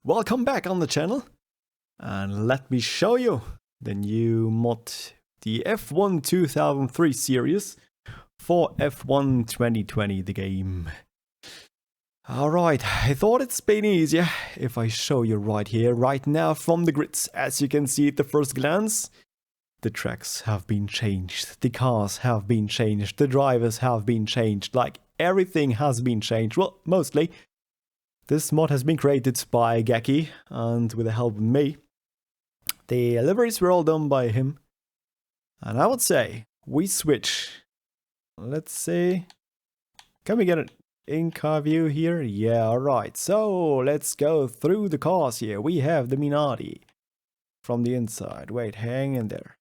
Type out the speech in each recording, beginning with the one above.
Welcome back on the channel, and let me show you the new mod, the F1 2003 series for F1 2020, the game. Alright, I thought it's been easier if I show you right here, right now from the grids. As you can see at the first glance, the tracks have been changed, the cars have been changed, the drivers have been changed, like everything has been changed, well, mostly. This mod has been created by Gaki, and with the help of me. The liveries were all done by him. And I would say, we switch. Let's see. Can we get an in-car view here? Yeah, alright. So, let's go through the cars here. We have the Minardi from the inside. Wait, hang in there.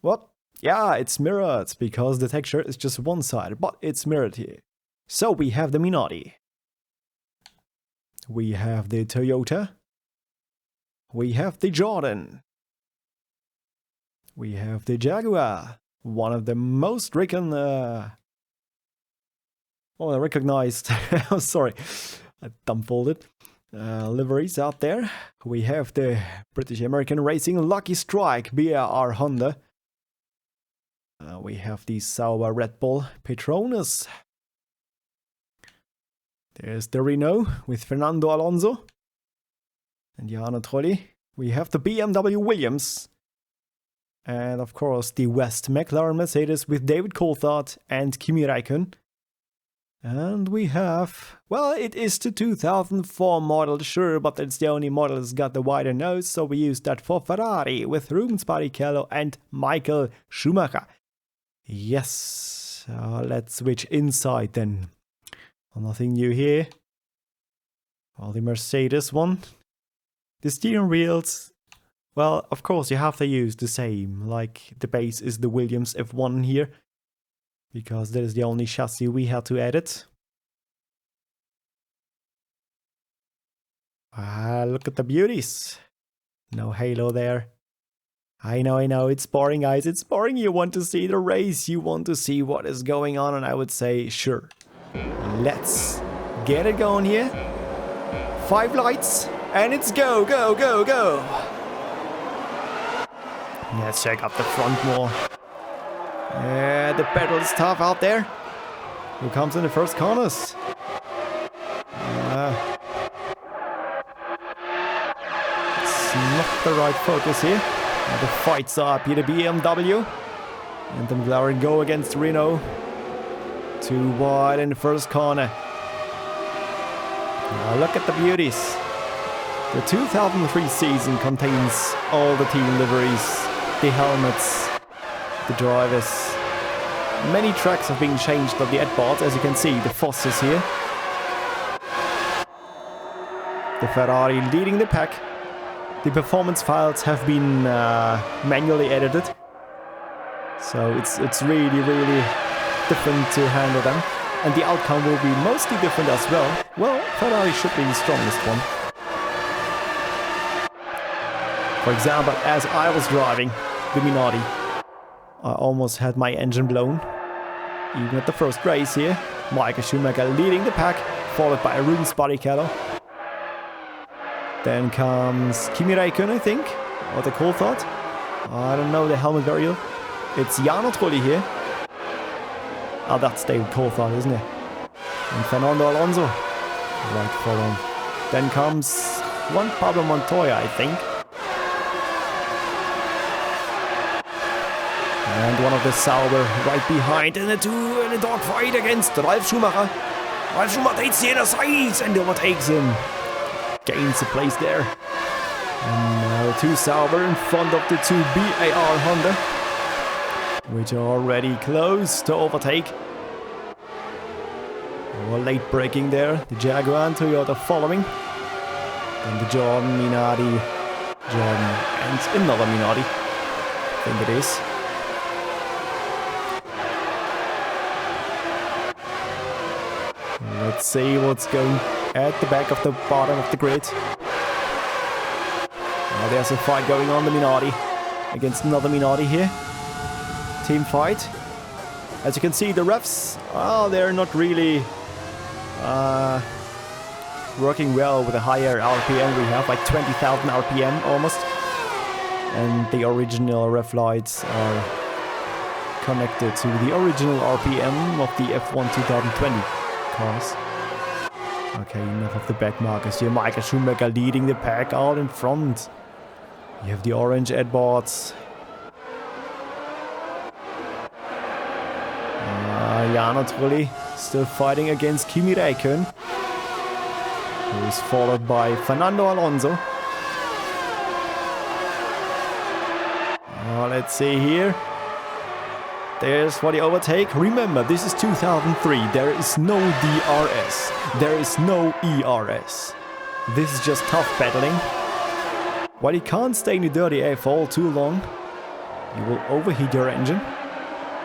What? Yeah, it's mirrored, because the texture is just one side, but it's mirrored here. So we have the Minardi, we have the Toyota, we have the Jordan, we have the Jaguar, one of the most recognized, sorry, I dumbfolded, liveries out there. We have the British American Racing Lucky Strike BAR Honda, we have the Sauber Red Bull Petronas. There's the Renault with Fernando Alonso and Jarno Trulli. We have the BMW Williams. And of course the West McLaren Mercedes with David Coulthard and Kimi Räikkönen. And we have, well, it is the 2004 model, sure, but it's the only model that's got the wider nose, so we use that for Ferrari with Rubens Barrichello and Michael Schumacher. Yes, let's switch inside then. Nothing new here. Well, the Mercedes one. The steering wheels, well, of course you have to use the same, like the base is the Williams F1 here, because that is the only chassis we had to edit. Look at the beauties. No halo there. I know, it's boring, guys, it's boring. You want to see the race, you want to see what is going on, and I would say, sure. Let's get it going here. 5 lights, and it's go, go, go, go. Let's check out the front more. Yeah, the pedal is tough out there. Who comes in the first corners? It's not the right focus here. The fights are up here, the BMW. And the McLaren go against Renault. Too wide in the first corner. Now look at the beauties. The 2003 season contains all the team liveries, the helmets, the drivers. Many tracks have been changed on the Edboards, as you can see, the Fosses here. The Ferrari leading the pack. The performance files have been manually edited. So it's really different to handle them, and the outcome will be mostly different as well. Well, Ferrari should be the strongest one. For example, as I was driving the Minardi, I almost had my engine blown. Even at the first race here, Michael Schumacher leading the pack, followed by Rubens Barrichello. Then comes Kimi Räikkönen, I think, or the Coulthard. I don't know the helmet variant. It's Jarno Trulli here. Oh, that's David Coulthard, isn't it? And Fernando Alonso right for him. Then comes Juan Pablo Montoya, I think. And one of the Sauber right behind in a dogfight against Ralf Schumacher. Ralf Schumacher takes the other side and overtakes him. Gains a place there. And the 2 Sauber in front of the 2 BAR Honda, which are already close to overtake. Late braking there. The Jaguar and Toyota following. And the Jordan, Minardi, Jordan, and another Minardi. I think it is. Let's see what's going at the back of the bottom of the grid. Now there's a fight going on, the Minardi against another Minardi here. Team fight. As you can see, the refs, well, they're not really working well with a higher RPM we have, like 20,000 RPM almost. And the original rev lights are connected to the original RPM of the F1 2020 cars. Okay, enough of the back markers here. Michael Schumacher leading the pack out in front. You have the orange Edwards. Jarno Trulli still fighting against Kimi Räikkönen, who is followed by Fernando Alonso. Let's see here. There's for the overtake. Remember, this is 2003. There is no DRS. There is no ERS. This is just tough battling. While you can't stay in the dirty air for all too long, you will overheat your engine.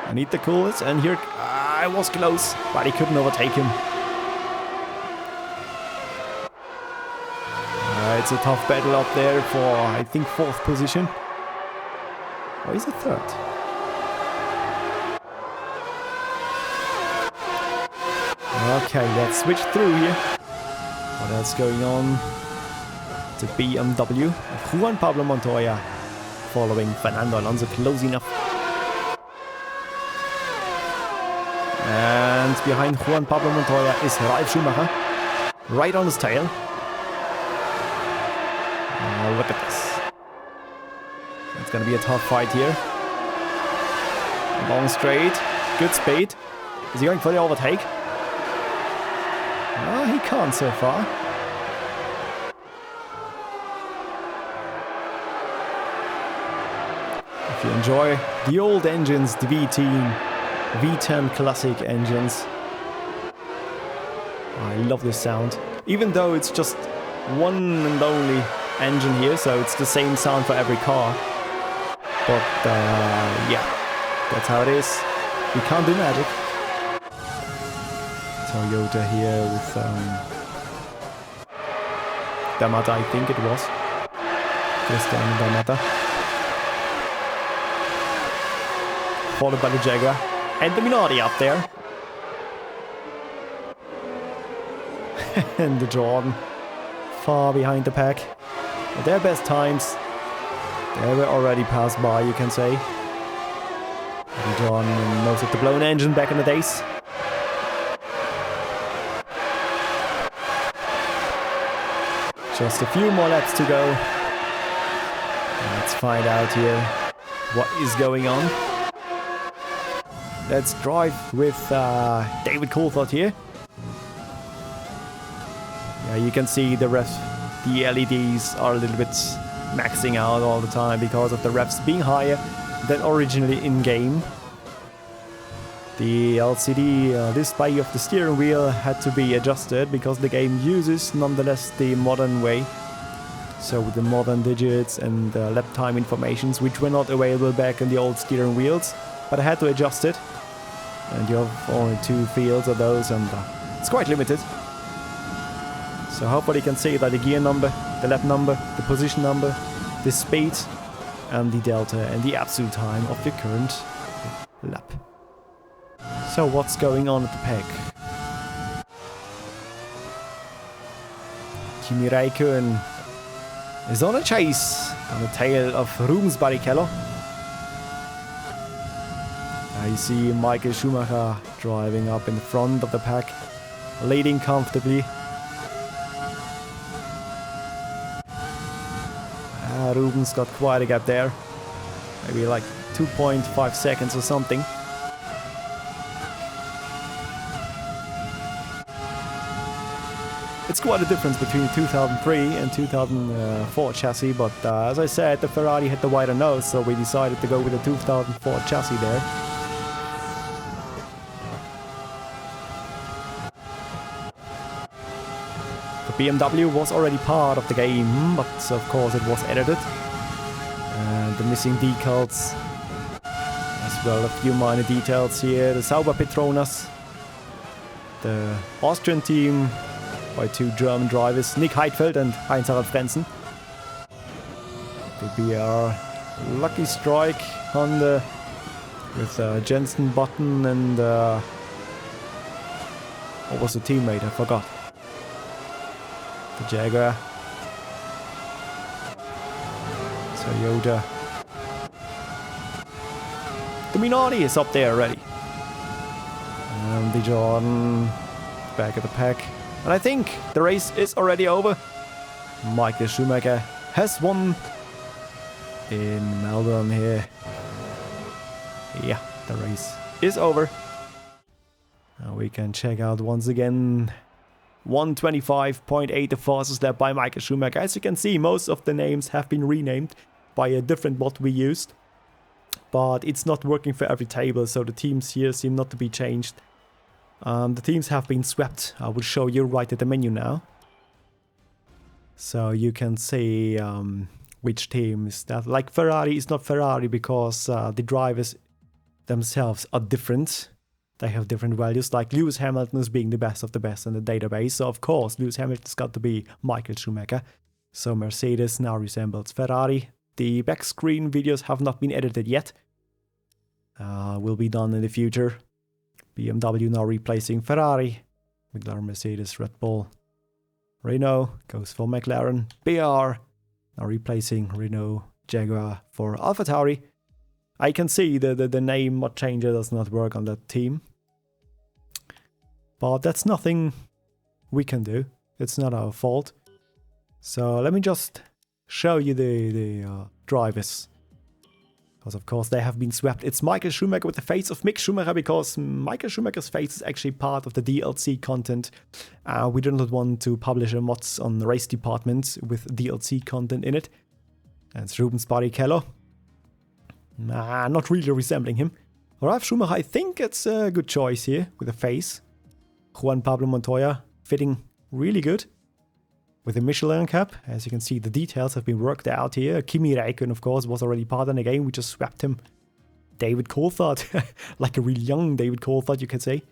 I need the coolest, and here I was close, but he couldn't overtake him. It's a tough battle up there for, I think, 4th position. Or is it 3rd? Okay, let's switch through here. What else going on? The BMW of Juan Pablo Montoya following Fernando Alonso close enough. And behind Juan Pablo Montoya is Ralf Schumacher, right on his tail. Look at this. It's gonna be a tough fight here. Long straight, good speed. Is he going for the overtake? No, he can't so far. If you enjoy the old engines, the V-Team, V10 classic engines, I love this sound. Even though it's just one and only engine here, so it's the same sound for every car. But yeah, that's how it is. We can't do magic. Toyota here with Damata, I think it was. Cristiano Damata. Followed by the Jaguar. And the Minardi up there. And the Jordan far behind the pack. At their best times, they were already passed by, you can say. And Jordan and most of the blown engine back in the days. Just a few more laps to go. Let's find out here what is going on. Let's drive with David Coulthard here. Yeah, you can see the LEDs are a little bit maxing out all the time because of the revs being higher than originally in-game. The LCD display of the steering wheel had to be adjusted because the game uses nonetheless the modern way. So with the modern digits and lap time informations, which were not available back in the old steering wheels, but I had to adjust it. And you have only 2 fields of those, and it's quite limited. So hopefully you can see that the gear number, the lap number, the position number, the speed, and the delta, and the absolute time of the current lap. So what's going on at the pack? Kimi Räikkönen is on a chase on the tail of Rubens Barrichello. You see Michael Schumacher driving up in the front of the pack, leading comfortably. Rubens got quite a gap there, maybe like 2.5 seconds or something. It's quite a difference between 2003 and 2004 chassis, but as I said, the Ferrari had the wider nose, so we decided to go with the 2004 chassis there. BMW was already part of the game, but of course it was edited. And the missing decals, as well a few minor details here. The Sauber Petronas, the Austrian team by 2 German drivers, Nick Heidfeld and Heinz-Harald Frentzen. The BR Lucky Strike Honda with Jensen Button and what was the teammate? I forgot. The Jaguar. Toyota. The Minardi is up there already. And the Jordan back at the pack. And I think the race is already over. Michael Schumacher has won in Melbourne here. Yeah, the race is over. Now we can check out once again 125.8, the fastest lap by Michael Schumacher. As you can see, most of the names have been renamed by a different mod we used. But it's not working for every table, so the teams here seem not to be changed. The teams have been swept. I will show you right at the menu now. So you can see which team is that. Like Ferrari is not Ferrari because the drivers themselves are different. They have different values, like Lewis Hamilton is being the best of the best in the database. So of course, Lewis Hamilton's got to be Michael Schumacher. So Mercedes now resembles Ferrari. The back screen videos have not been edited yet. Will be done in the future. BMW now replacing Ferrari. McLaren, Mercedes, Red Bull. Renault goes for McLaren. BR now replacing Renault, Jaguar for AlphaTauri. I can see the name mod changer does not work on that team. But that's nothing we can do. It's not our fault. So let me just show you the drivers. Because of course they have been swept. It's Michael Schumacher with the face of Mick Schumacher, because Michael Schumacher's face is actually part of the DLC content. We did not want to publish a mods on the race department with DLC content in it. And it's Rubens Barrichello. Not really resembling him. Ralf Schumacher, I think it's a good choice here with the face. Juan Pablo Montoya fitting really good. With the Michelin cap, as you can see, the details have been worked out here. Kimi Räikkönen, of course, was already part of the game. We just swept him. David Coulthard, like a really young David Coulthard, you could say.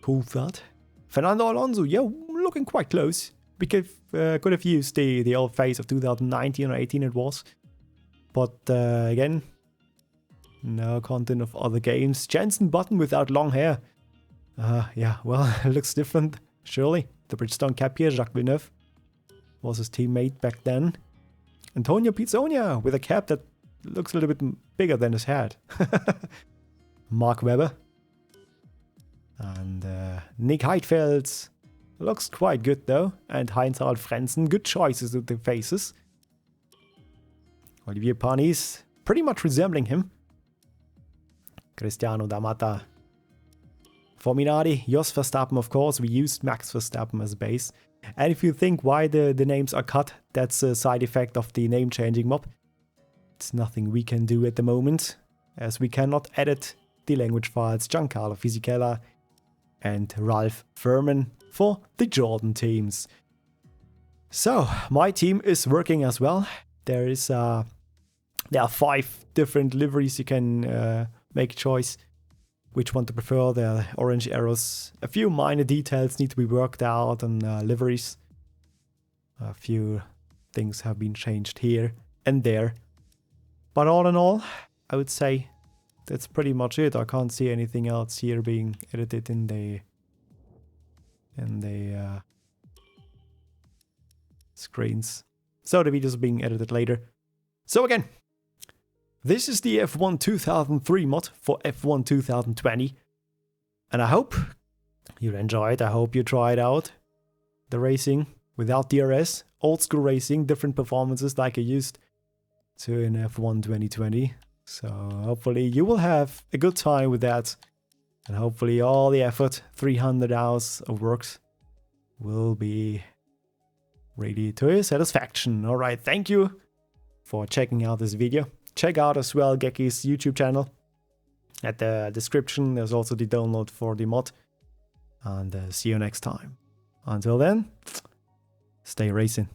Coulthard. Fernando Alonso, yeah, looking quite close. We could have used the old face of 2019 or 18 it was. But again, no content of other games. Jensen Button without long hair. Yeah, well, it looks different, surely. The Bridgestone cap here, Jacques Villeneuve was his teammate back then. Antonio Pizzonia with a cap that looks a little bit bigger than his head. Mark Webber. And Nick Heidfeld looks quite good though. And Heinz-Harald Frentzen, good choices with the faces. Olivier Panis, pretty much resembling him. Cristiano D'Amata. For Minardi, Jos Verstappen, of course, we used Max Verstappen as base. And if you think why the names are cut, that's a side effect of the name changing mob. It's nothing we can do at the moment, as we cannot edit the language files. Giancarlo Fisichella and Ralph Furman for the Jordan teams. So, my team is working as well. There are 5 different liveries you can make a choice which one to prefer. There are orange arrows. A few minor details need to be worked out on liveries. A few things have been changed here and there. But all in all, I would say that's pretty much it. I can't see anything else here being edited in the screens. So the videos are being edited later. So again, this is the F1 2003 mod for F1 2020. And I hope you enjoy it. I hope you try it out. The racing without DRS. Old school racing, different performances like I used to in F1 2020. So hopefully you will have a good time with that. And hopefully all the effort, 300 hours of work, will be really to your satisfaction. Alright, thank you for checking out this video. Check out as well Geki's YouTube channel. At the description there's also the download for the mod. And see you next time. Until then, stay racing.